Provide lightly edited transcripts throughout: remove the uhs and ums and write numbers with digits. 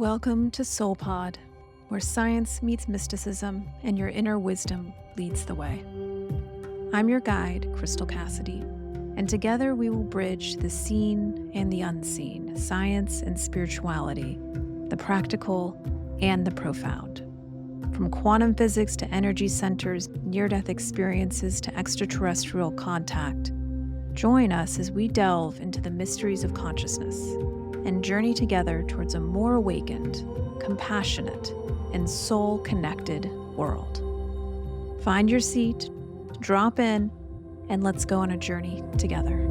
Welcome to SoulPod, where science meets mysticism and your inner wisdom leads the way. I'm your guide, Crystal Cassidy, and together we will bridge the seen and the unseen, science and spirituality, the practical and the profound. From quantum physics to energy centers, near-death experiences to extraterrestrial contact, join us as we delve into the mysteries of consciousness and journey together towards a more awakened, compassionate, and soul-connected world. Find your seat, drop in, and let's go on a journey together.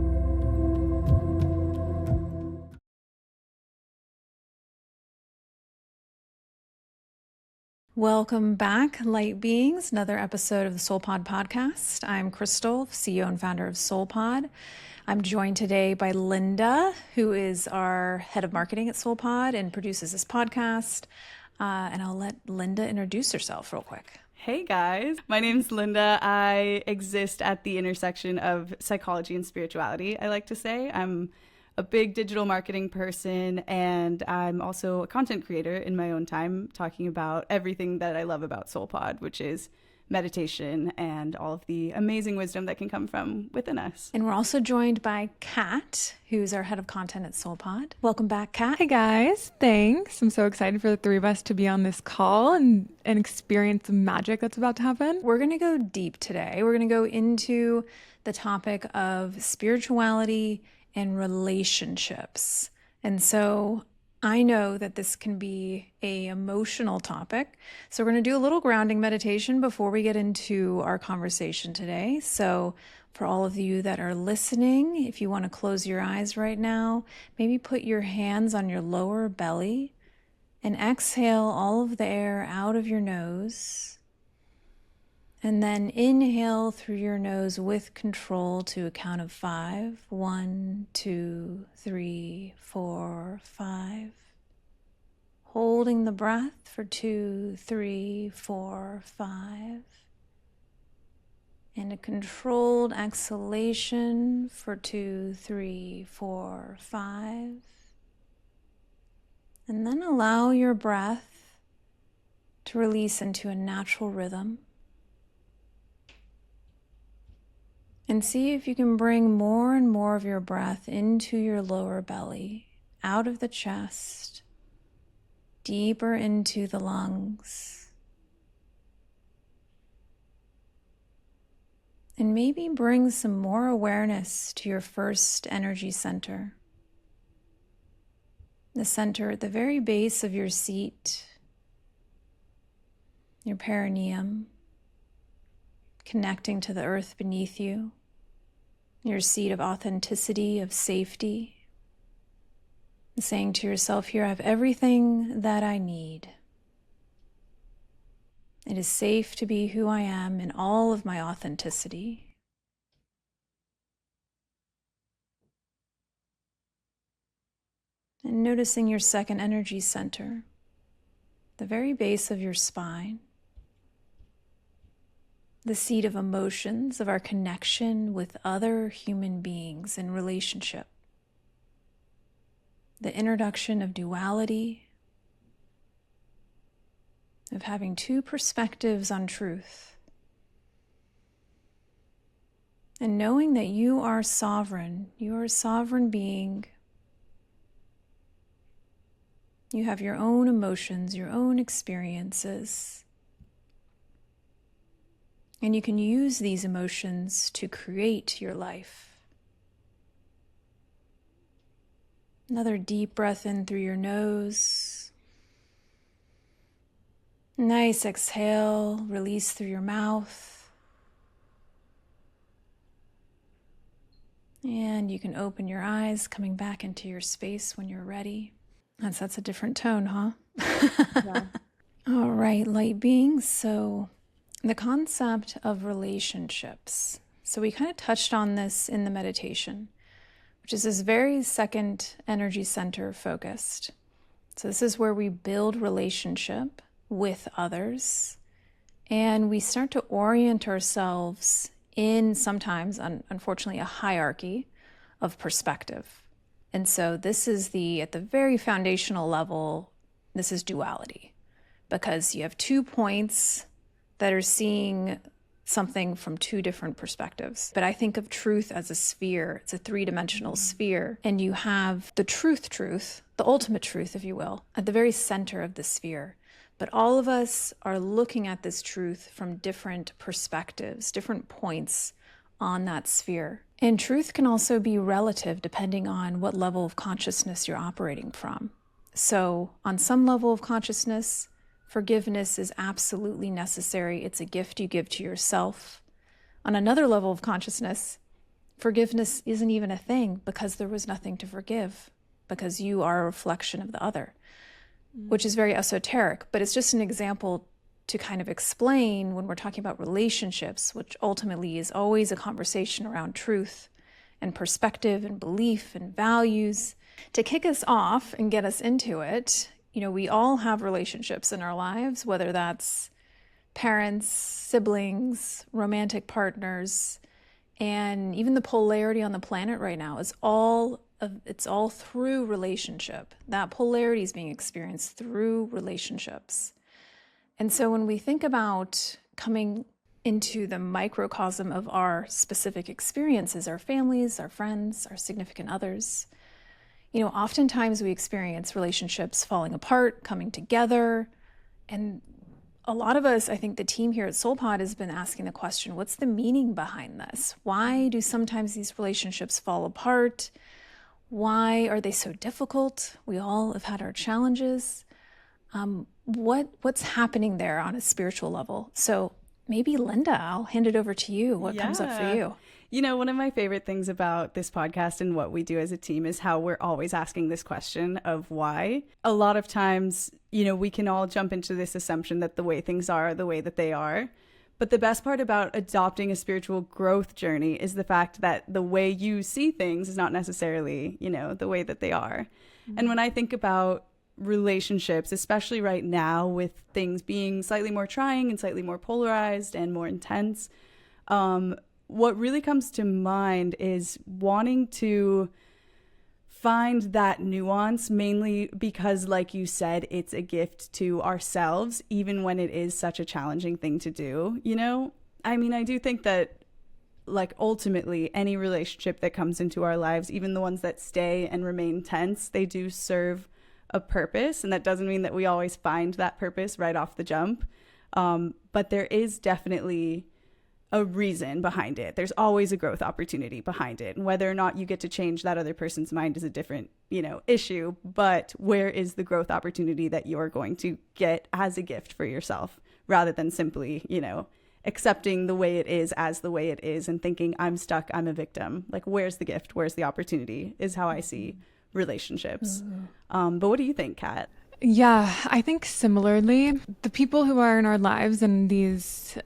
Welcome back, light beings. Another episode of the SoulPod podcast. I'm Krystal, CEO and founder of SoulPod. I'm joined today by Linda, who is our head of marketing at SoulPod and produces this podcast. And I'll let Linda introduce herself real quick. Hey guys, my name's Linda. I exist at the intersection of psychology and spirituality, I like to say. I'm a big digital marketing person, and I'm also a content creator in my own time, talking about everything that I love about SoulPod, which is meditation and all of the amazing wisdom that can come from within us. And we're also joined by Kat, who's our head of content at SoulPod. Welcome back, Kat. Hey guys, thanks. I'm so excited for the three of us to be on this call and experience the magic that's about to happen. We're going to go deep today. We're going to go into the topic of spirituality and relationships. And so I know that this can be an emotional topic. So we're going to do a little grounding meditation before we get into our conversation today. So for all of you that are listening, if you want to close your eyes right now, maybe put your hands on your lower belly and exhale all of the air out of your nose. And then inhale through your nose with control to a count of 5. 1, 2, 3, 4, 5. Holding the breath for 2, 3, 4, 5. And a controlled exhalation for 2, 3, 4, 5. And then allow your breath to release into a natural rhythm. And see if you can bring more and more of your breath into your lower belly, out of the chest, deeper into the lungs. And maybe bring some more awareness to your first energy center. The center at the very base of your seat, your perineum, connecting to the earth beneath you. Your seat of authenticity, of safety, and saying to yourself, here I have everything that I need. It is safe to be who I am in all of my authenticity. And noticing your second energy center, the very base of your spine. The seat of emotions, of our connection with other human beings in relationship. The introduction of duality, of having two perspectives on truth. And knowing that you are a sovereign being. You have your own emotions, your own experiences. And you can use these emotions to create your life. Another deep breath in through your nose. Nice exhale, release through your mouth. And you can open your eyes, coming back into your space when you're ready. That's a different tone, huh? Yeah. All right, light beings. So the concept of relationships. So we kind of touched on this in the meditation, which is this very second energy center focused. So this is where we build relationship with others, and we start to orient ourselves in sometimes, unfortunately, a hierarchy of perspective. And so this is at the very foundational level, this is duality, because you have 2 points that are seeing something from 2 different perspectives. But I think of truth as a sphere. It's a 3-dimensional sphere. And you have the truth, the ultimate truth, if you will, at the very center of the sphere. But all of us are looking at this truth from different perspectives, different points on that sphere. And truth can also be relative depending on what level of consciousness you're operating from. So on some level of consciousness, forgiveness is absolutely necessary. It's a gift you give to yourself. On another level of consciousness, forgiveness isn't even a thing because there was nothing to forgive, because you are a reflection of the other, which is very esoteric, but it's just an example to kind of explain when we're talking about relationships, which ultimately is always a conversation around truth and perspective and belief and values. To kick us off and get us into it, we all have relationships in our lives, whether that's parents, siblings, romantic partners, and even the polarity on the planet right now is it's all through relationship. That polarity is being experienced through relationships. And so when we think about coming into the microcosm of our specific experiences, our families, our friends, our significant others, oftentimes we experience relationships falling apart, coming together. And a lot of us, I think the team here at SoulPod has been asking the question, what's the meaning behind this? Why do sometimes these relationships fall apart? Why are they so difficult? We all have had our challenges. What's happening there on a spiritual level? So maybe Linda, I'll hand it over to you. What comes up for you? One of my favorite things about this podcast and what we do as a team is how we're always asking this question of why. A lot of times, we can all jump into this assumption that the way things are the way that they are. But the best part about adopting a spiritual growth journey is the fact that the way you see things is not necessarily, the way that they are. Mm-hmm. And when I think about relationships, especially right now with things being slightly more trying and slightly more polarized and more intense, what really comes to mind is wanting to find that nuance, mainly because, like you said, it's a gift to ourselves, even when it is such a challenging thing to do. I do think that, ultimately, any relationship that comes into our lives, even the ones that stay and remain tense, they do serve a purpose. And that doesn't mean that we always find that purpose right off the jump. But there is definitely a reason behind it. There's always a growth opportunity behind it. And whether or not you get to change that other person's mind is a different, issue. But where is the growth opportunity that you're going to get as a gift for yourself, rather than simply, accepting the way it is as the way it is and thinking, I'm stuck, I'm a victim. Where's the gift? Where's the opportunity is how I see relationships. Mm-hmm. But what do you think, Kat? Yeah, I think similarly, the people who are in our lives and these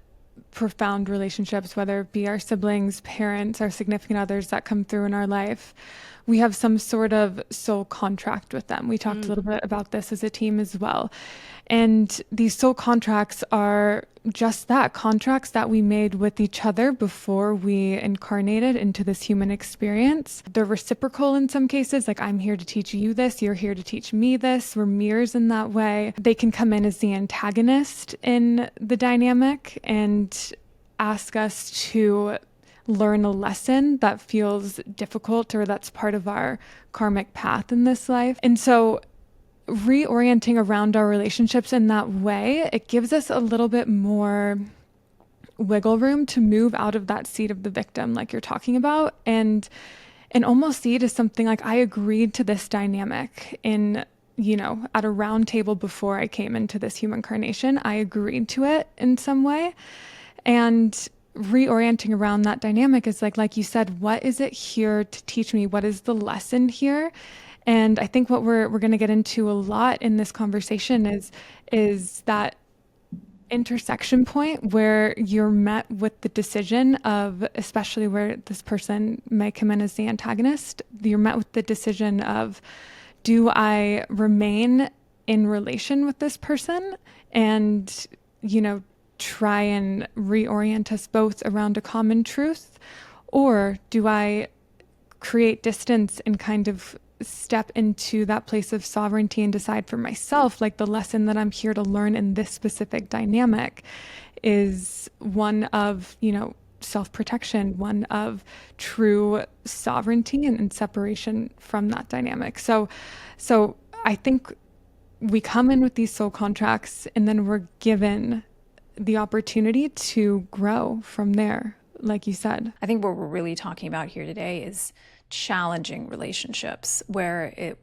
profound relationships, whether it be our siblings, parents, our significant others that come through in our life, we have some sort of soul contract with them. We talked a little bit about this as a team as well. And these soul contracts are just that, contracts that we made with each other before we incarnated into this human experience. They're reciprocal in some cases, like I'm here to teach you this, you're here to teach me this. We're mirrors in that way. They can come in as the antagonist in the dynamic and ask us to learn a lesson that feels difficult or that's part of our karmic path in this life. And so reorienting around our relationships in that way, it gives us a little bit more wiggle room to move out of that seat of the victim, like you're talking about, and almost see it as something like, I agreed to this dynamic at a round table before I came into this human incarnation. I agreed to it in some way. And reorienting around that dynamic is like you said, what is it here to teach me? What is the lesson here? And I think what we're going to get into a lot in this conversation is that intersection point where you're met with the decision of, especially where this person may come in as the antagonist, you're met with the decision of, do I remain in relation with this person and, try and reorient us both around a common truth? Or do I create distance and kind of step into that place of sovereignty and decide for myself, like the lesson that I'm here to learn in this specific dynamic is one of, self-protection, one of true sovereignty and separation from that dynamic. So I think we come in with these soul contracts and then we're given the opportunity to grow from there, like you said. I think what we're really talking about here today is challenging relationships where it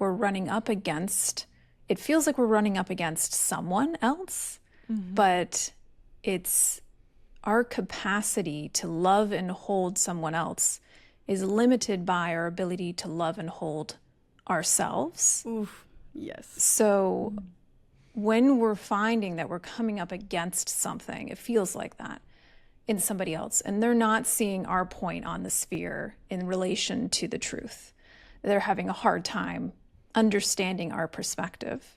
feels like we're running up against someone else, but it's our capacity to love and hold someone else is limited by our ability to love and hold ourselves. Oof, yes. So when we're finding that we're coming up against something, it feels like that in somebody else, and they're not seeing our point on the sphere in relation to the truth. They're having a hard time understanding our perspective.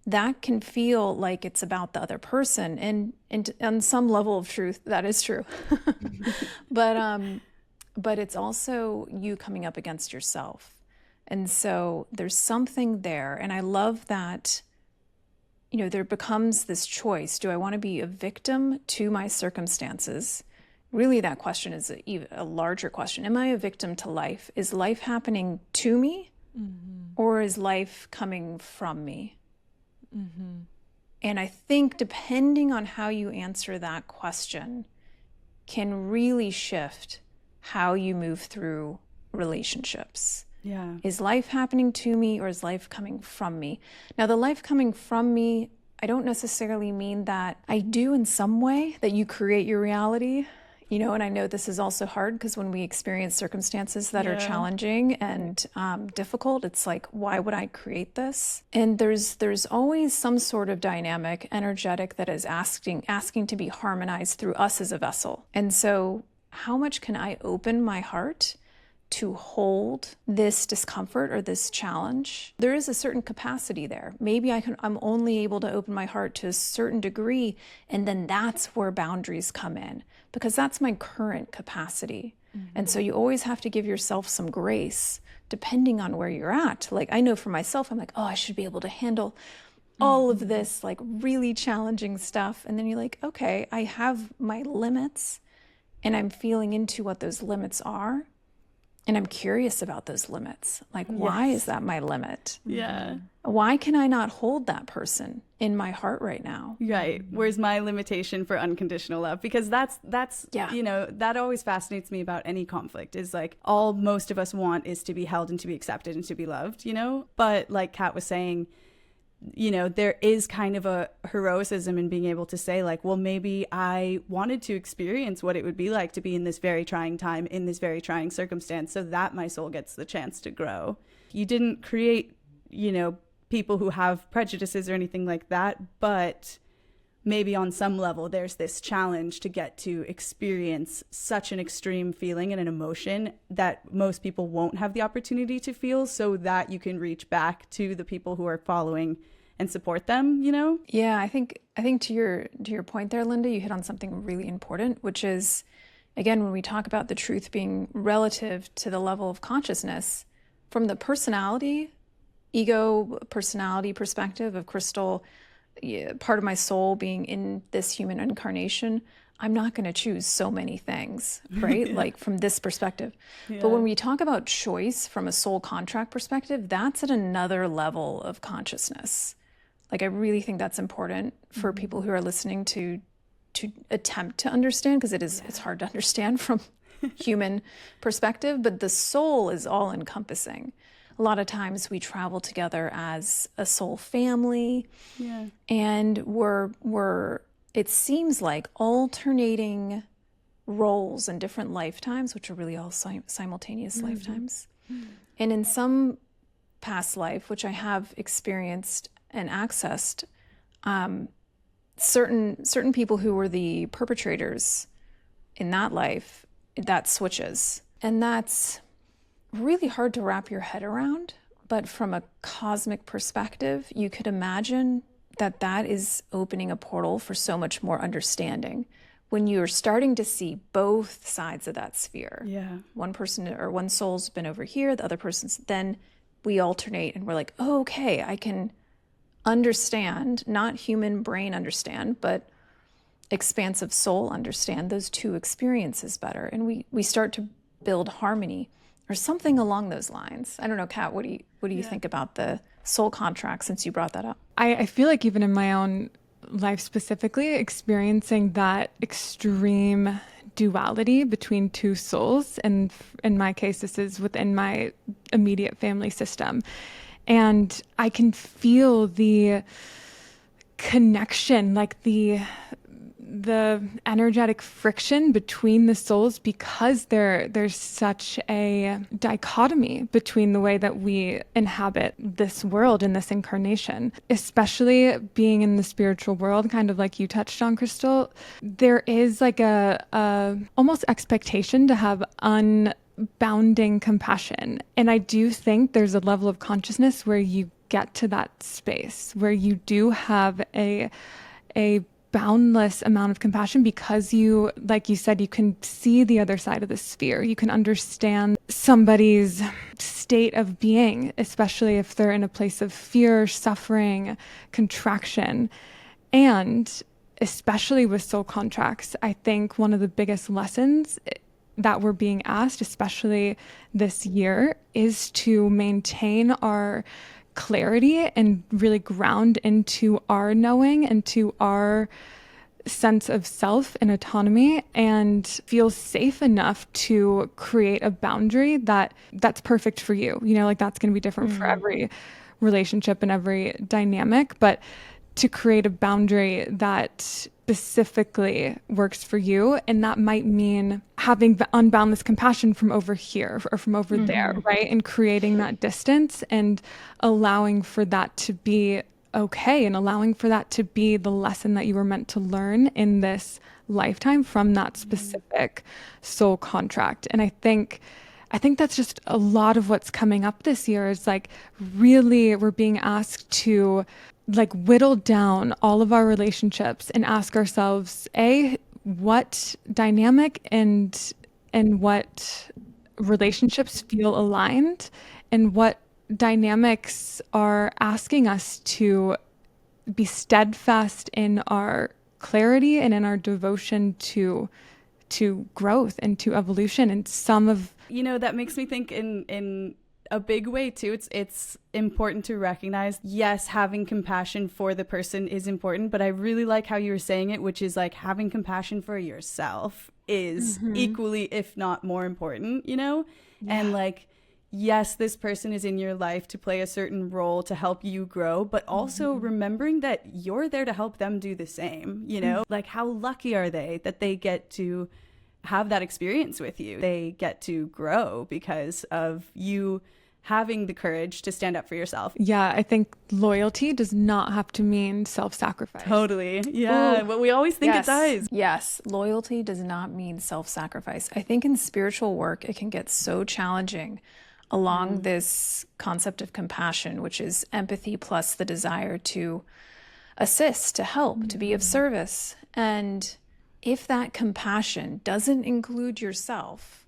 That can feel like it's about the other person, and on some level of truth, that is true. But it's also you coming up against yourself. And so there's something there, and I love that there becomes this choice. Do I want to be a victim to my circumstances? Really, that question is a larger question. Am I a victim to life? Is life happening to me, or is life coming from me? And I think depending on how you answer that question can really shift how you move through relationships. Yeah. Is life happening to me, or is life coming from me? Now, the life coming from me, I don't necessarily mean that I do in some way, that you create your reality, and I know this is also hard because when we experience circumstances that are challenging and difficult, it's like, why would I create this? And there's always some sort of dynamic, energetic, that is asking to be harmonized through us as a vessel. And so how much can I open my heart to hold this discomfort or this challenge? There is a certain capacity there. Maybe I'm only able to open my heart to a certain degree, and then that's where boundaries come in, because that's my current capacity. And so you always have to give yourself some grace depending on where you're at. Like, I know for myself, I'm like, oh, I should be able to handle all of this like really challenging stuff. And then you're like, okay, I have my limits, and I'm feeling into what those limits are. And I'm curious about those limits. Like, why is that my limit? Yeah. Why can I not hold that person in my heart right now? Right. Where's my limitation for unconditional love? Because that's that always fascinates me about any conflict, is like all most of us want is to be held and to be accepted and to be loved, But like Kat was saying, there is kind of a heroicism in being able to say, like, well, maybe I wanted to experience what it would be like to be in this very trying time, in this very trying circumstance, so that my soul gets the chance to grow. You didn't create, people who have prejudices or anything like that, but maybe on some level there's this challenge to get to experience such an extreme feeling and an emotion that most people won't have the opportunity to feel, so that you can reach back to the people who are following and support them, Yeah, I think to your point there, Linda, you hit on something really important, which is, again, when we talk about the truth being relative to the level of consciousness, from the ego personality perspective of Krystal, part of my soul being in this human incarnation, I'm not going to choose so many things, right? Like from this perspective. Yeah. But when we talk about choice from a soul contract perspective, that's at another level of consciousness. Like, I really think that's important for people who are listening to attempt to understand, because it's hard to understand from human perspective, but the soul is all encompassing. A lot of times we travel together as a soul family, and we're it seems like alternating roles in different lifetimes, which are really all simultaneous lifetimes. And in some past life, which I have experienced and accessed, certain people who were the perpetrators in that life, that switches. And that's really hard to wrap your head around. But from a cosmic perspective, you could imagine that is opening a portal for so much more understanding. When you're starting to see both sides of that sphere, one person or one soul's been over here, the other person's, then we alternate and we're like, oh, okay, I can understand, not human brain understand, but expansive soul understand those two experiences better. And we start to build harmony or something along those lines. I don't know, Kat, what do you think about the soul contract since you brought that up? I feel like even in my own life specifically, experiencing that extreme duality between two souls, and in my case, this is within my immediate family system. And I can feel the connection, like the energetic friction between the souls, because there's such a dichotomy between the way that we inhabit this world in this incarnation, especially being in the spiritual world, kind of like you touched on, Krystal. There is like a almost expectation to have unbounding compassion. And I do think there's a level of consciousness where you get to that space where you do have a boundless amount of compassion, because you, like you said, you can see the other side of the sphere. You can understand somebody's state of being, especially if they're in a place of fear, suffering, contraction. And especially with soul contracts, I think one of the biggest lessons that we're being asked, especially this year, is to maintain our clarity and really ground into our knowing and to our sense of self and autonomy, and feel safe enough to create a boundary that's perfect for you. You know, like that's going to be different for every relationship and every dynamic, but to create a boundary that specifically works for you. And that might mean having unboundless compassion from over here or from over there, right? And creating that distance and allowing for that to be okay, and allowing for that to be the lesson that you were meant to learn in this lifetime from that specific soul contract. And I think that's just a lot of what's coming up this year, is like really we're being asked to like whittle down all of our relationships and ask ourselves, what dynamic and what relationships feel aligned, and what dynamics are asking us to be steadfast in our clarity and in our devotion to growth and to evolution. And some of, that makes me think in a big way too. It's important to recognize, yes, having compassion for the person is important, but I really like how you were saying it, which is like having compassion for yourself is equally, if not more important, and like, yes, this person is in your life to play a certain role to help you grow, but also remembering that you're there to help them do the same, like how lucky are they that they get to have that experience with you? They get to grow because of you having the courage to stand up for yourself. Yeah, I think loyalty does not have to mean self-sacrifice. Totally. Yeah. But we always think it does. Yes. Loyalty does not mean self-sacrifice. I think in spiritual work, it can get so challenging along this concept of compassion, which is empathy plus the desire to assist, to help, to be of service. And if that compassion doesn't include yourself,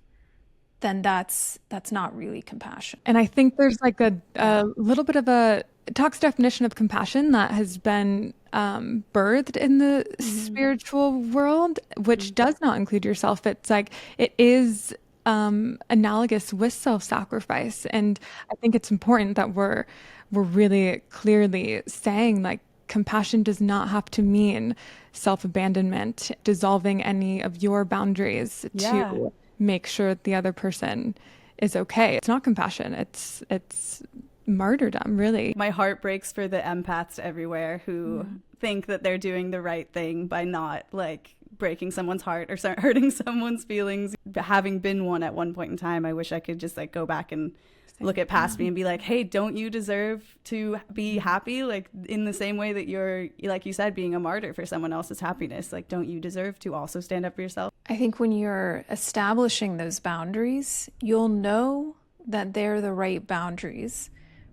then that's not really compassion. And I think there's like a little bit of a Talk's definition of compassion that has been birthed in the spiritual world, which does not include yourself. It's like it is analogous with self-sacrifice. And I think it's important that we're really clearly saying like compassion does not have to mean self-abandonment, dissolving any of your boundaries to make sure that the other person is okay. It's not compassion. It's martyrdom, really. My heart breaks for the empaths everywhere who think that they're doing the right thing by not like breaking someone's heart or hurting someone's feelings. Having been one at one point in time, I wish I could just like go back and look at past me and be like, hey, don't you deserve to be happy? Like in the same way that you're, like you said, being a martyr for someone else's happiness, like don't you deserve to also stand up for yourself? I think when you're establishing those boundaries, you'll know that they're the right boundaries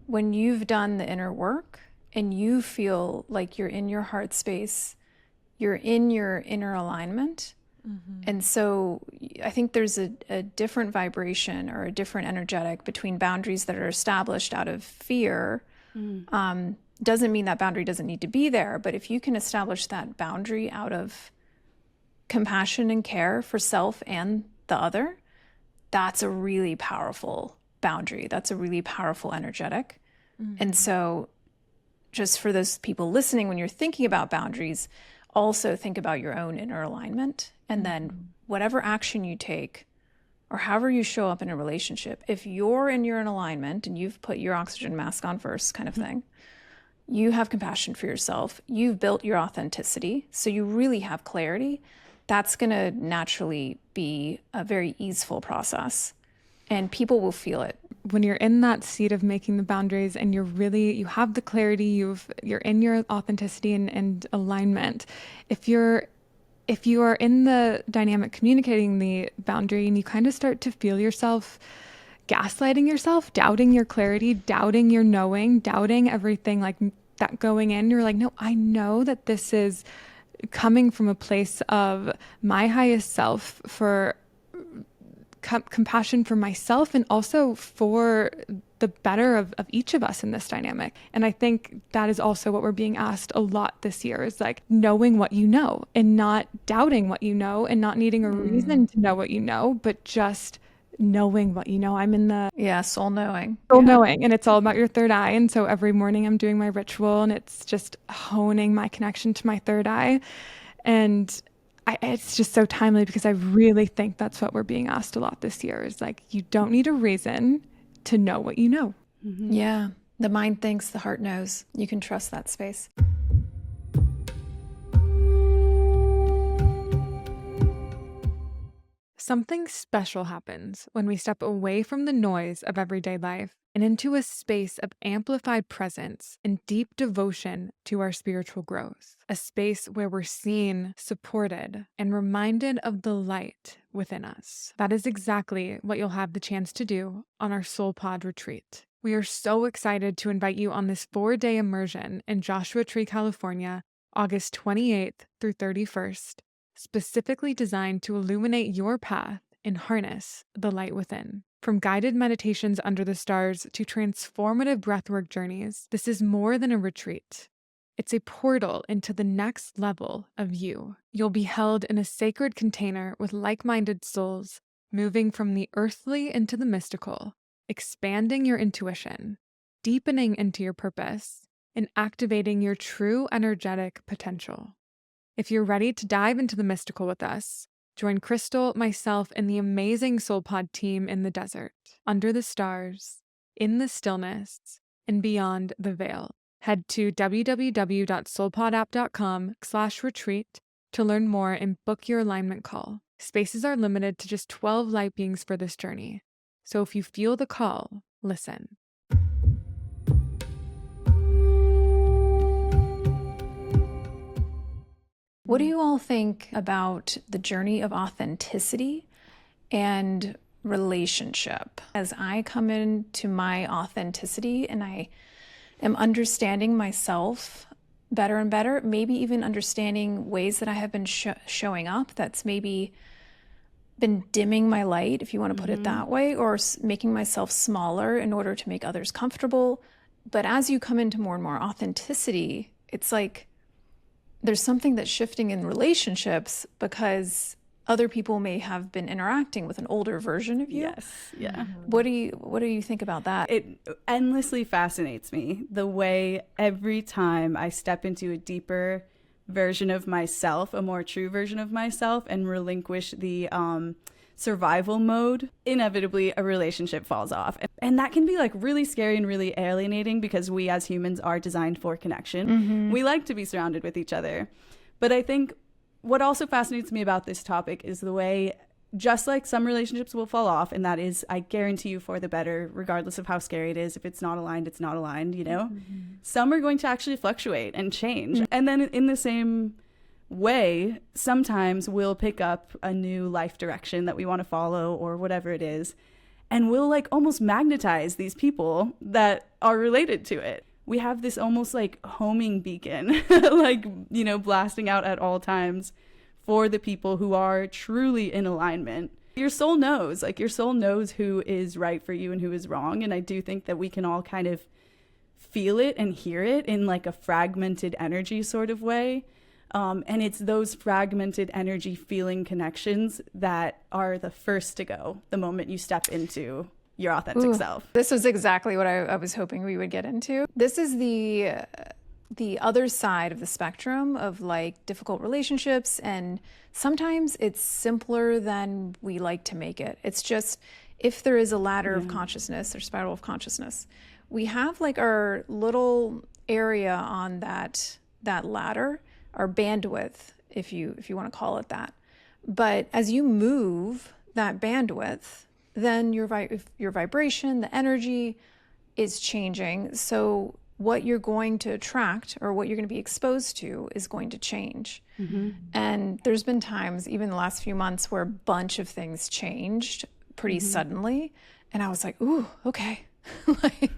when you've done the inner work and you feel like you're in your heart space, you're in your inner alignment, And so I think there's a different vibration or a different energetic between boundaries that are established out of fear. Doesn't mean that boundary doesn't need to be there, but if you can establish that boundary out of compassion and care for self and the other, that's a really powerful boundary. That's a really powerful energetic. And so just for those people listening, when you're thinking about boundaries, also think about your own inner alignment. And then whatever action you take or however you show up in a relationship, if you're in your own alignment and you've put your oxygen mask on first kind of thing, you have compassion for yourself, you've built your authenticity, so you really have clarity, that's going to naturally be a very easeful process. And people will feel it. When you're in that seat of making the boundaries and you have the clarity, you're in your authenticity and alignment. If you are in the dynamic communicating the boundary and you kind of start to feel yourself gaslighting yourself, doubting your clarity, doubting your knowing, doubting everything like that going in, you're like, no, I know that this is coming from a place of my highest self, for compassion for myself and also for the better of each of us in this dynamic. And I think that is also what we're being asked a lot this year, is like knowing what you know and not doubting what you know and not needing a reason to know what you know, but just knowing what you know. I'm in the soul knowing. Knowing, and it's all about your third eye. And so every morning I'm doing my ritual and it's just honing my connection to my third eye. And it's just so timely because I really think that's what we're being asked a lot this year, is like, you don't need a reason to know what you know. Yeah. The mind thinks, the heart knows. You can trust that space. Something special happens when we step away from the noise of everyday life and into a space of amplified presence and deep devotion to our spiritual growth. A space where we're seen, supported, and reminded of the light within us. That is exactly what you'll have the chance to do on our SoulPod retreat. We are so excited to invite you on this 4-day immersion in Joshua Tree, California, August 28th through 31st. Specifically designed to illuminate your path and harness the light within. From guided meditations under the stars to transformative breathwork journeys, this is more than a retreat. It's a portal into the next level of you. You'll be held in a sacred container with like-minded souls, moving from the earthly into the mystical, expanding your intuition, deepening into your purpose, and activating your true energetic potential. If you're ready to dive into the mystical with us, join Krystal, myself, and the amazing SoulPod team in the desert, under the stars, in the stillness, and beyond the veil. Head to www.soulpodapp.com/retreat to learn more and book your alignment call. Spaces are limited to just 12 light beings for this journey. So if you feel the call, listen. What do you all think about the journey of authenticity and relationship? As I come into my authenticity and I am understanding myself better and better, maybe even understanding ways that I have been showing up that's maybe been dimming my light, if you want to put it that way, or making myself smaller in order to make others comfortable. But as you come into more and more authenticity, it's like there's something that's shifting in relationships because other people may have been interacting with an older version of you. Yes. Yeah. What do you think about that? It endlessly fascinates me the way every time I step into a deeper version of myself, a more true version of myself, and relinquish the survival mode, inevitably a relationship falls off. And that can be like really scary and really alienating because we as humans are designed for connection. We like to be surrounded with each other. But I think what also fascinates me about this topic is the way, just like some relationships will fall off, and that is, I guarantee you, for the better, regardless of how scary it is. If it's not aligned, it's not aligned, you know? Some are going to actually fluctuate and change. And then in the same way, sometimes we'll pick up a new life direction that we want to follow or whatever it is, and we'll like almost magnetize these people that are related to it. We have this almost like homing beacon, like, you know, blasting out at all times for the people who are truly in alignment. Your soul knows, like your soul knows who is right for you and who is wrong. And I do think that we can all kind of feel it and hear it in like a fragmented energy sort of way. And it's those fragmented energy feeling connections that are the first to go the moment you step into your authentic self. This was exactly what I was hoping we would get into. This is the other side of the spectrum of like difficult relationships, and sometimes it's simpler than we like to make it. It's just, if there is a ladder of consciousness or spiral of consciousness, we have like our little area on that ladder, our bandwidth, if you want to call it that. But as you move that bandwidth, then your vibration, the energy is changing. So what you're going to attract or what you're going to be exposed to is going to change. Mm-hmm. And there's been times, even the last few months, where a bunch of things changed pretty suddenly. And I was like, ooh, okay. Like,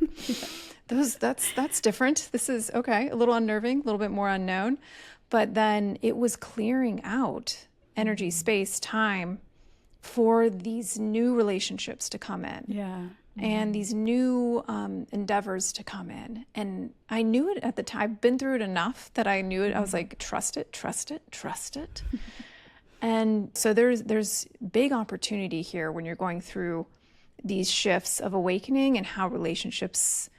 that's different. This is okay, a little unnerving, a little bit more unknown. But then it was clearing out energy, space, time for these new relationships to come in. Yeah. And these new endeavors to come in. And I knew it at the time. I've been through it enough that I knew it. I was like, trust it, trust it, trust it. And so there's big opportunity here when you're going through these shifts of awakening and how relationships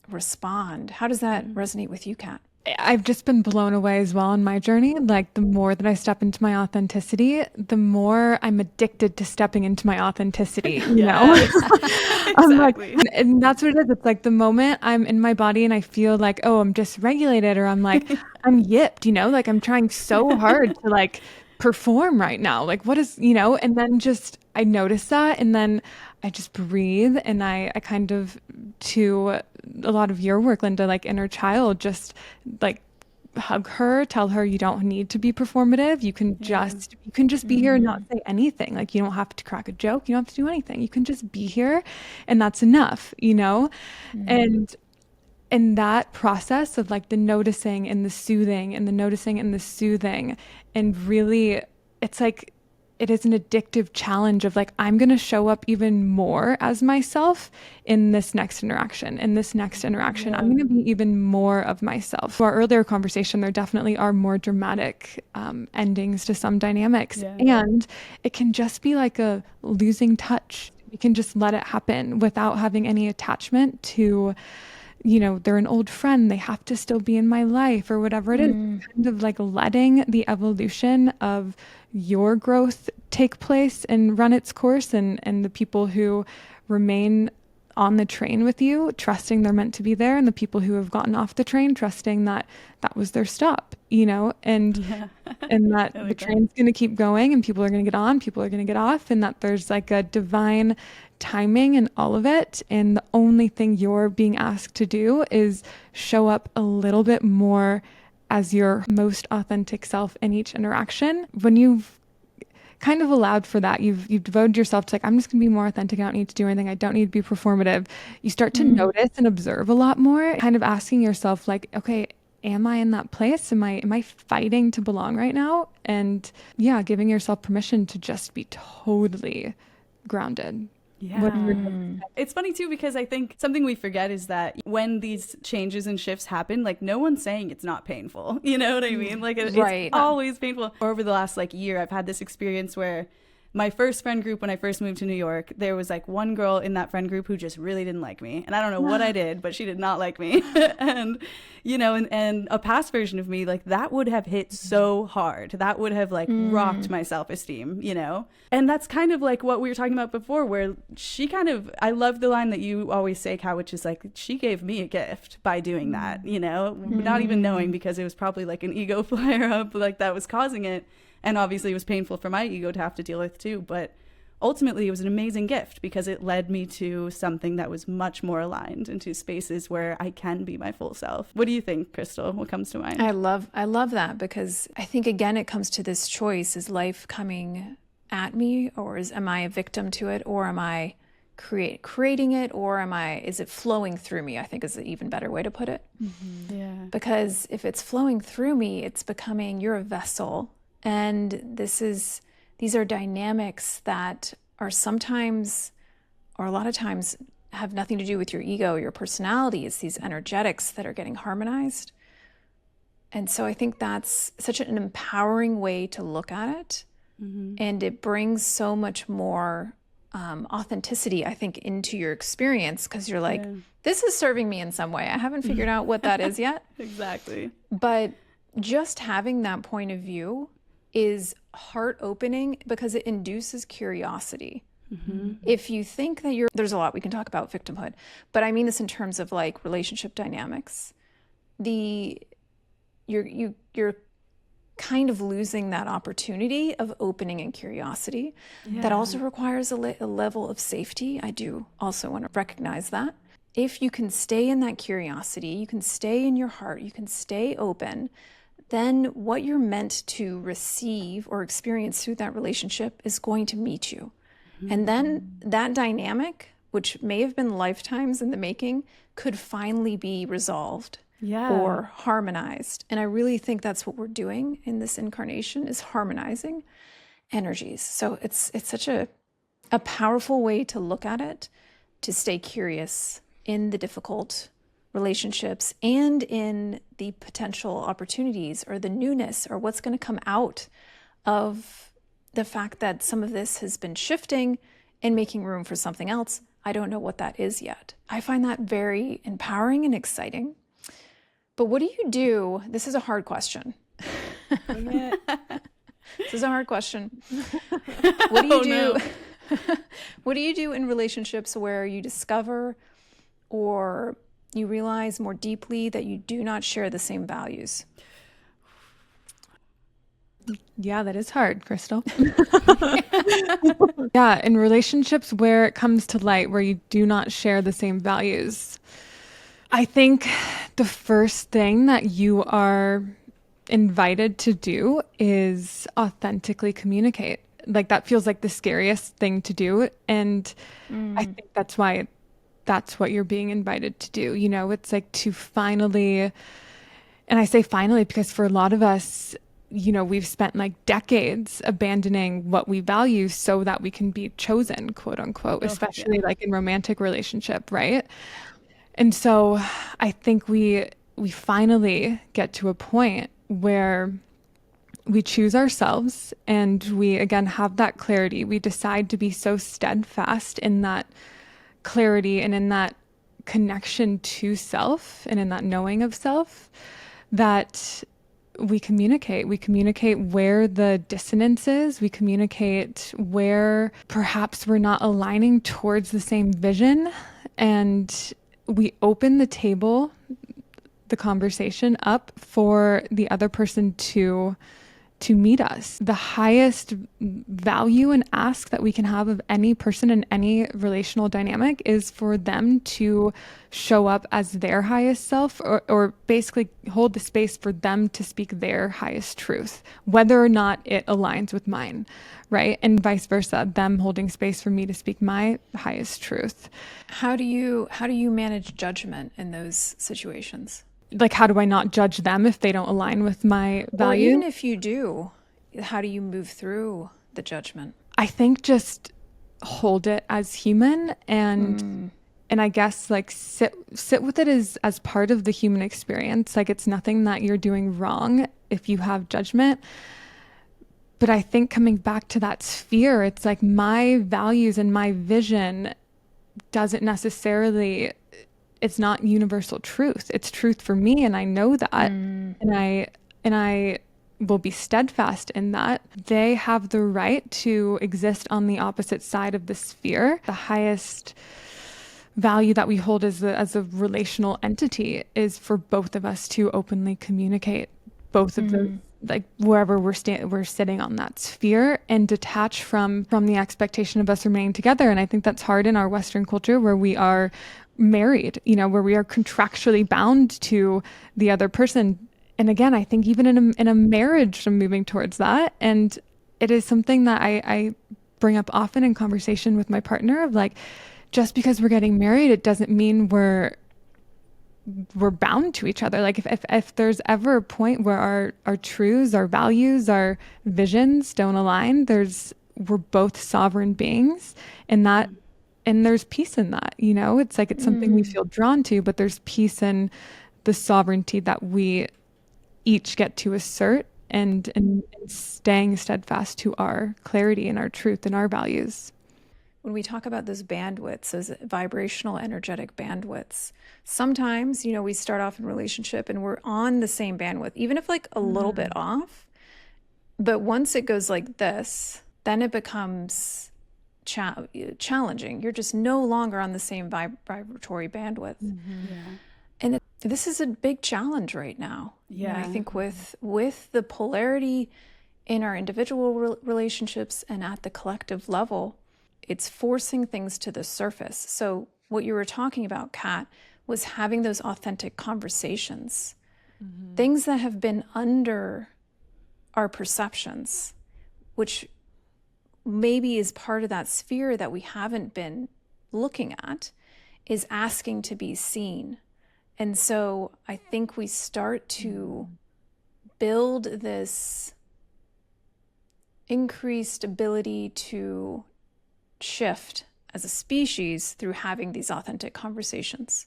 respond. How does that resonate with you, Kat? I've just been blown away as well in my journey. Like the more that I step into my authenticity, the more I'm addicted to stepping into my authenticity, you know? I'm like, and that's what it is. It's like the moment I'm in my body and I feel like, oh, I'm dysregulated, or I'm like, I'm yipped, you know, like I'm trying so hard to like perform right now. Like what is, you know, and then just, I notice that, and then I just breathe, and I kind of, to a lot of your work, Linda, like inner child, just like hug her, tell her you don't need to be performative. You can just be here and not say anything. Like you don't have to crack a joke. You don't have to do anything. You can just be here, and that's enough, you know? And in that process of like the noticing and the soothing and the noticing and the soothing, and really it's like, it is an addictive challenge of like, I'm going to show up even more as myself in this next interaction. I'm going to be even more of myself. For our earlier conversation, there definitely are more dramatic endings to some dynamics. Yeah. And it can just be like a losing touch. You can just let it happen without having any attachment to, you know, they're an old friend, they have to still be in my life or whatever it is. Kind of like letting the evolution of your growth take place and run its course, and the people who remain on the train with you, trusting they're meant to be there, and the people who have gotten off the train, trusting that that was their stop, you know, and that the train's going to keep going, and people are going to get on, people are going to get off, and that there's like a divine timing in all of it. And the only thing you're being asked to do is show up a little bit more as your most authentic self in each interaction. When you've kind of allowed for that, you've devoted yourself to like, I'm just gonna be more authentic, I don't need to do anything, I don't need to be performative. You start to notice and observe a lot more, kind of asking yourself like, okay, am I in that place? Am I fighting to belong right now? And yeah, giving yourself permission to just be totally grounded. Yeah. It's funny too, because I think something we forget is that when these changes and shifts happen, like no one's saying it's not painful. You know what I mean? Like it's always painful. Over the last like year, I've had this experience where my first friend group, when I first moved to New York, there was like one girl in that friend group who just really didn't like me. And I don't know what I did, but she did not like me. And, you know, and a past version of me, like that would have hit so hard. That would have like rocked my self-esteem, you know? And that's kind of like what we were talking about before, where she kind of, I love the line that you always say, Kat, which is like, she gave me a gift by doing that, you know, not even knowing, because it was probably like an ego flare up, like that was causing it. And obviously it was painful for my ego to have to deal with too. But ultimately it was an amazing gift, because it led me to something that was much more aligned, into spaces where I can be my full self. What do you think, Krystal? What comes to mind? I love that, because I think, again, it comes to this choice. Is life coming at me, or am I a victim to it, or am I creating it, or is it flowing through me? I think is an even better way to put it. Yeah. Because if it's flowing through me, it's becoming, you're a vessel. And these are dynamics that are sometimes, or a lot of times, have nothing to do with your ego, your personality. It's these energetics that are getting harmonized. And so I think that's such an empowering way to look at it. And it brings so much more authenticity, I think, into your experience, because you're like, this is serving me in some way. I haven't figured out what that is yet. Exactly. But just having that point of view is heart opening because it induces curiosity. If you think that there's a lot we can talk about victimhood, but I mean this in terms of like relationship dynamics. You're kind of losing that opportunity of opening and curiosity. That also requires a level of safety. I do also want to recognize that. If you can stay in that curiosity, you can stay in your heart, you can stay open, then what you're meant to receive or experience through that relationship is going to meet you. And then that dynamic, which may have been lifetimes in the making, could finally be resolved or harmonized. And I really think that's what we're doing in this incarnation, is harmonizing energies. So it's such a powerful way to look at it, to stay curious in the difficult relationships and in the potential opportunities or the newness or what's going to come out of the fact that some of this has been shifting and making room for something else. I don't know what that is yet. I find that very empowering and exciting. But what do you do? This is a hard question. This is a hard question. What do you do? No. What do you do in relationships where you discover or you realize more deeply that you do not share the same values? Yeah, that is hard, Krystal. Yeah, in relationships where it comes to light, where you do not share the same values, I think the first thing that you are invited to do is authentically communicate. Like, that feels like the scariest thing to do. And I think that's why that's what you're being invited to do. You know, it's like to finally, and I say finally because for a lot of us, you know, we've spent like decades abandoning what we value so that we can be chosen, quote unquote, especially like in romantic relationship, right? And so I think we finally get to a point where we choose ourselves and we again have that clarity. We decide to be so steadfast in that clarity and in that connection to self and in that knowing of self that we communicate where the dissonance is. We communicate where perhaps we're not aligning towards the same vision, and we open the table, the conversation up for the other person to meet us. The highest value and ask that we can have of any person in any relational dynamic is for them to show up as their highest self, or basically hold the space for them to speak their highest truth, whether or not it aligns with mine, right? And vice versa, them holding space for me to speak my highest truth. How do you manage judgment in those situations? Like, how do I not judge them if they don't align with my value? Or even if you do, how do you move through the judgment? I think just hold it as human and I guess like sit with it as part of the human experience. Like, it's nothing that you're doing wrong if you have judgment. But I think coming back to that sphere, it's like my values and my vision doesn't necessarily, it's not universal truth. It's truth for me, and I know that. And I will be steadfast in that. They have the right to exist on the opposite side of the sphere. The highest value that we hold as a relational entity is for both of us to openly communicate both of the, like, wherever we're sitting on that sphere, and detach from the expectation of us remaining together. And I think that's hard in our Western culture, where we are married, you know, where we are contractually bound to the other person. And again, I think even in a marriage, I'm moving towards that. And it is something that I bring up often in conversation with my partner, of like, just because we're getting married, it doesn't mean we're we're bound to each other. Like if there's ever a point where our truths, our values, our visions don't align, we're both sovereign beings, and there's peace in that, you know? It's like it's something we feel drawn to, but there's peace in the sovereignty that we each get to assert, and staying steadfast to our clarity and our truth and our values. When we talk about those bandwidths, those vibrational energetic bandwidths, sometimes, you know, we start off in a relationship and we're on the same bandwidth, even if like a little bit off. But once it goes like this, then it becomes challenging. You're just no longer on the same vibratory bandwidth. Yeah. And this is a big challenge right now. Yeah. And I think with the polarity in our individual relationships and at the collective level, it's forcing things to the surface. So what you were talking about, Kat, was having those authentic conversations, things that have been under our perceptions, which maybe is part of that sphere that we haven't been looking at, is asking to be seen. And so I think we start to build this increased ability to shift as a species through having these authentic conversations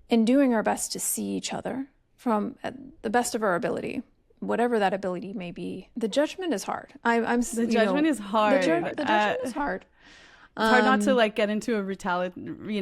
and doing our best to see each other from the best of our ability, whatever that ability may be. The judgment is hard. The judgment is hard. The judgment is hard. It's hard not to like get into a retaliation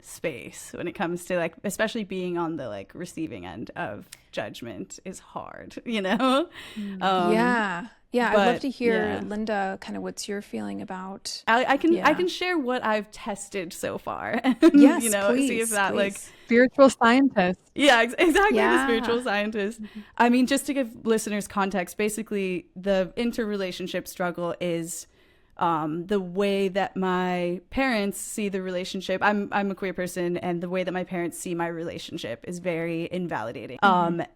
space when it comes to like, especially being on the like receiving end of judgment is hard, you know? Yeah, I'd love to hear, yeah. Linda, kind of what's your feeling about. I can share what I've tested so far. And, Yes, you know, please, see if that please. like Spiritual scientist. yeah, exactly. Yeah. The spiritual scientist. I mean, just to give listeners context, basically the interrelationship struggle is the way that my parents see the relationship. I'm a queer person, and the way that my parents see my relationship is very invalidating.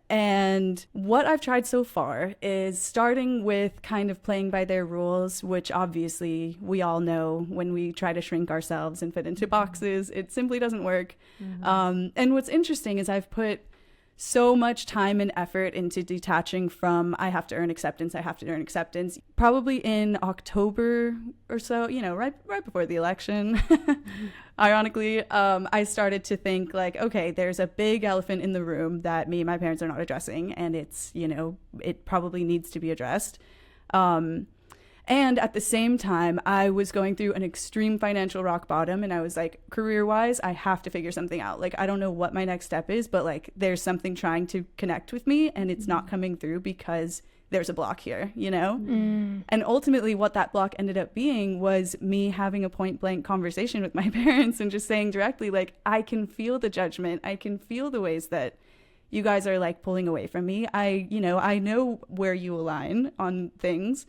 And what I've tried so far is starting with kind of playing by their rules, which obviously we all know when we try to shrink ourselves and fit into boxes, it simply doesn't work. And what's interesting is I've put so much time and effort into detaching from I have to earn acceptance. Probably in October or so, you know, right before the election. Ironically, I started to think like, okay, there's a big elephant in the room that me and my parents are not addressing, and it's, you know, it probably needs to be addressed. And at the same time, I was going through an extreme financial rock bottom, and I was like, career-wise, I have to figure something out. Like, I don't know what my next step is, but like, there's something trying to connect with me, and it's not coming through because there's a block here, you know? And ultimately, what that block ended up being was me having a point-blank conversation with my parents and just saying directly, like, I can feel the judgment. I can feel the ways that you guys are like pulling away from me. I know where you align on things.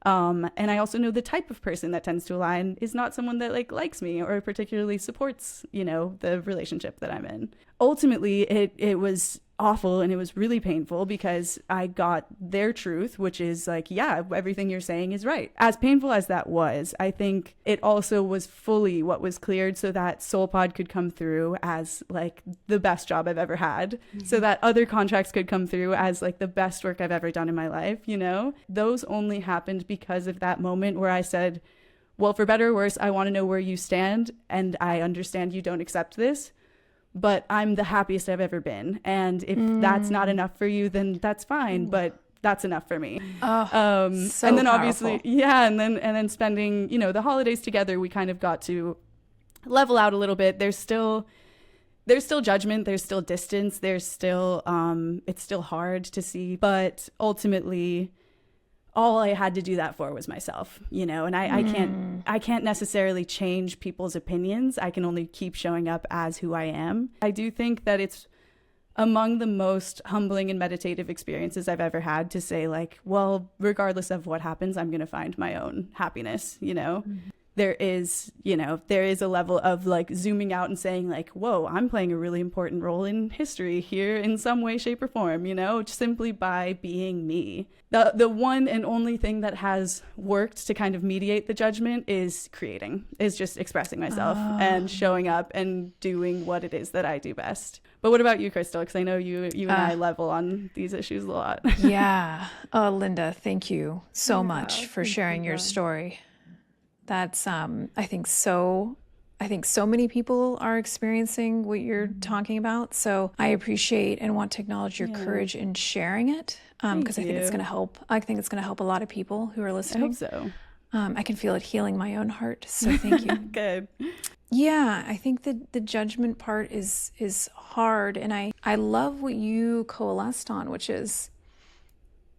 And I also know the type of person that tends to align is not someone that like likes me or particularly supports, you know, the relationship that I'm in. Ultimately, it was awful, and it was really painful because I got their truth, which is like, yeah, everything you're saying is right. As painful as that was, I think it also was fully what was cleared so that SoulPod could come through as like the best job I've ever had, so that other contracts could come through as like the best work I've ever done in my life, you know? Those only happened because of that moment where I said, well, for better or worse, I want to know where you stand, and I understand you don't accept this, but I'm the happiest I've ever been. And if that's not enough for you, then that's fine. But that's enough for me. So and then powerful. obviously, yeah. And then spending, you know, the holidays together, we kind of got to level out a little bit. There's still judgment. There's still distance. There's still, it's still hard to see. But ultimately, all I had to do that for was myself, you know, and I can't necessarily change people's opinions. I can only keep showing up as who I am. I do think that it's among the most humbling and meditative experiences I've ever had to say like, well, regardless of what happens, I'm going to find my own happiness, you know? there is a level of like zooming out and saying like, whoa, I'm playing a really important role in history here in some way, shape, or form, just simply by being me. The one and only thing that has worked to kind of mediate the judgment is just expressing myself and showing up and doing what it is that I do best. But what about you, Krystal? Because I know you and I level on these issues a lot. Yeah. Oh, Linda, thank you so much for sharing your story. That's, I think so many people are experiencing what you're talking about. So I appreciate and want to acknowledge your courage in sharing it. Because I think it's going to help. I think it's going to help a lot of people who are listening. I hope so. I can feel it healing my own heart. So thank you. Good. Yeah, I think that the judgment part is hard. And I love what you coalesced on, which is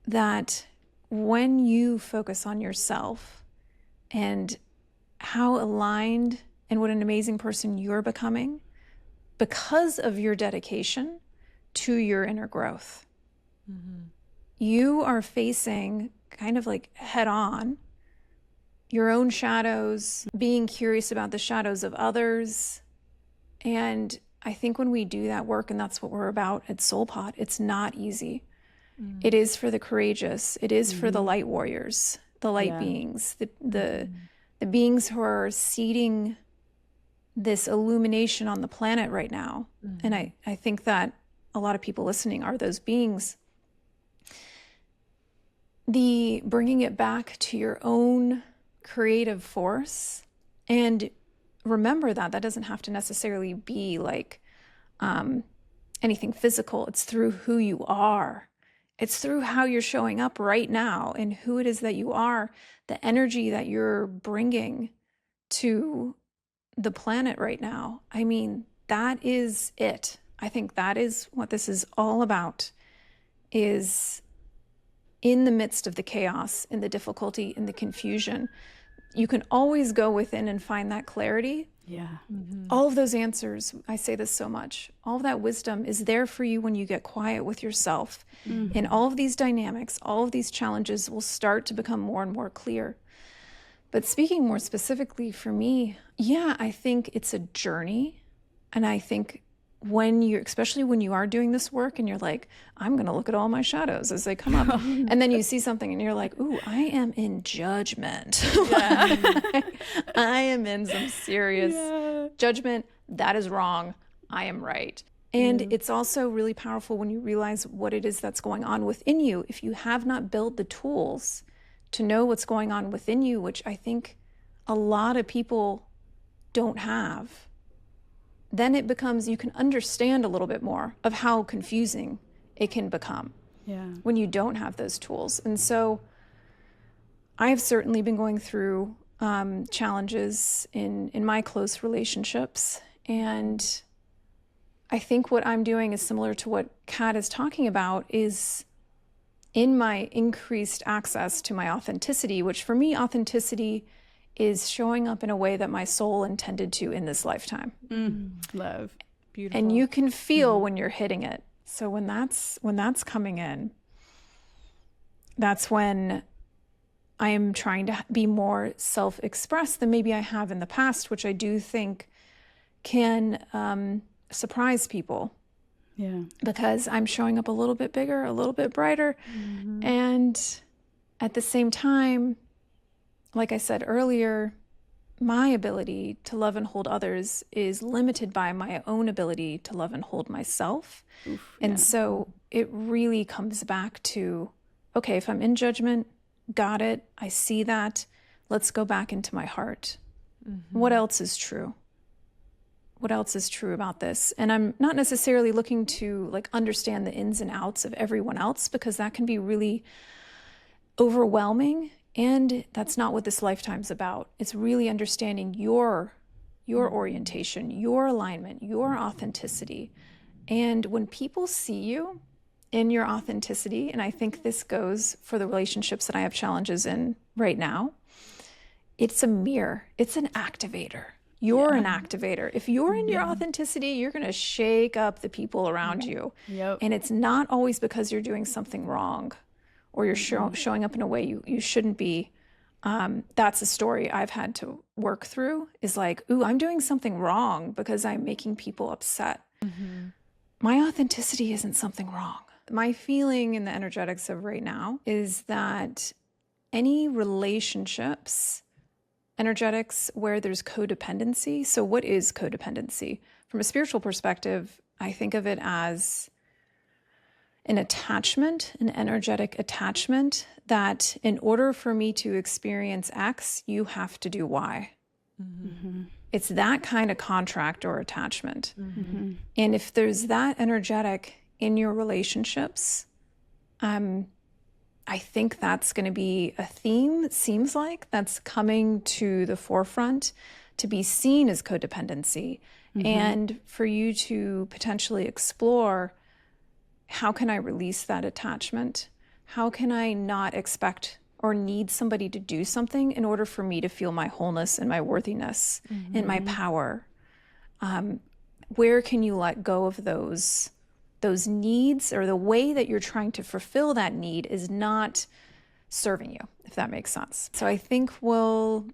that when you focus on yourself and how aligned and what an amazing person you're becoming because of your dedication to your inner growth. Mm-hmm. You are facing kind of like head on your own shadows, being curious about the shadows of others. And I think when we do that work, and that's what we're about at SoulPod, it's not easy. Mm-hmm. It is for the courageous. It is for the light warriors, the light beings, the beings who are seeding this illumination on the planet right now. Mm-hmm. And I think that a lot of people listening are those beings. The bringing it back to your own creative force, and remember that doesn't have to necessarily be like anything physical. It's through who you are. It's through how you're showing up right now and who it is that you are, the energy that you're bringing to the planet right now. I mean, that is it. I think that is what this is all about, is in the midst of the chaos, in the difficulty, in the confusion, you can always go within and find that clarity. Yeah. Mm-hmm. All of those answers, I say this so much, all of that wisdom is there for you when you get quiet with yourself. Mm-hmm. And all of these dynamics, all of these challenges will start to become more and more clear. But speaking more specifically for me, I think it's a journey. And I think especially when you are doing this work and you're like, I'm going to look at all my shadows as they come up. And then you see something and you're like, ooh, I am in judgment. I am in some serious judgment. That is wrong. I am right. And it's also really powerful when you realize what it is that's going on within you. If you have not built the tools to know what's going on within you, which I think a lot of people don't have, then it becomes, you can understand a little bit more of how confusing it can become when you don't have those tools. And so I've certainly been going through challenges in my close relationships. And I think what I'm doing is similar to what Kat is talking about, is in my increased access to my authenticity, which for me, authenticity is showing up in a way that my soul intended to in this lifetime. Love. Beautiful. And you can feel when you're hitting it. So when that's coming in, that's when I am trying to be more self-expressed than maybe I have in the past, which I do think can surprise people. Yeah. Because I'm showing up a little bit bigger, a little bit brighter. Mm-hmm. And at the same time, like I said earlier, my ability to love and hold others is limited by my own ability to love and hold myself. And so it really comes back to, okay, if I'm in judgment, got it, I see that, let's go back into my heart. Mm-hmm. What else is true? What else is true about this? And I'm not necessarily looking to like understand the ins and outs of everyone else, because that can be really overwhelming. And that's not what this lifetime's about. It's really understanding your orientation, your alignment, your authenticity. And when people see you in your authenticity, and I think this goes for the relationships that I have challenges in right now, it's a mirror. It's an activator. You're an activator. If you're in your authenticity, you're going to shake up the people around you. Yep. And it's not always because you're doing something wrong or you're showing up in a way you shouldn't be. That's a story I've had to work through, is like, ooh, I'm doing something wrong because I'm making people upset. My authenticity isn't something wrong. My feeling in the energetics of right now is that any relationships, energetics where there's codependency. So, what is codependency? From a spiritual perspective, I think of it as an attachment, an energetic attachment that in order for me to experience X, you have to do Y. It's that kind of contract or attachment. And if there's that energetic in your relationships, I think that's going to be a theme, it seems like, that's coming to the forefront to be seen as codependency. And for you to potentially explore, how can I release that attachment? How can I not expect or need somebody to do something in order for me to feel my wholeness and my worthiness and my power? Where can you let go of those needs, or the way that you're trying to fulfill that need is not serving you, if that makes sense? So I think we'll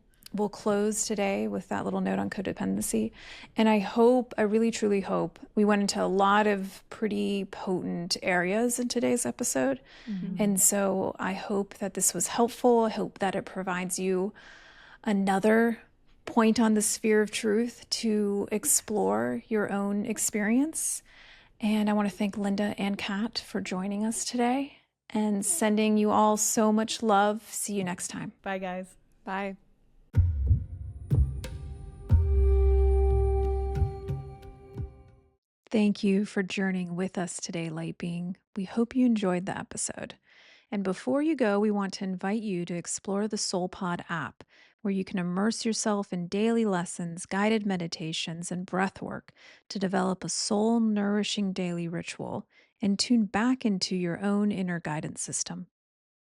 close today with that little note on codependency. And I really truly hope, we went into a lot of pretty potent areas in today's episode. And so I hope that this was helpful. I hope that it provides you another point on the sphere of truth to explore your own experience. And I want to thank Linda and Kat for joining us today, and sending you all so much love. See you next time. Bye, guys. Bye. Thank you for journeying with us today, Light Being. We hope you enjoyed the episode. And before you go, we want to invite you to explore the SoulPod app, where you can immerse yourself in daily lessons, guided meditations, and breath work to develop a soul-nourishing daily ritual and tune back into your own inner guidance system.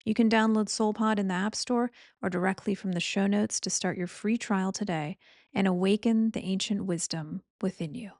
You can download SoulPod in the App Store or directly from the show notes to start your free trial today and awaken the ancient wisdom within you.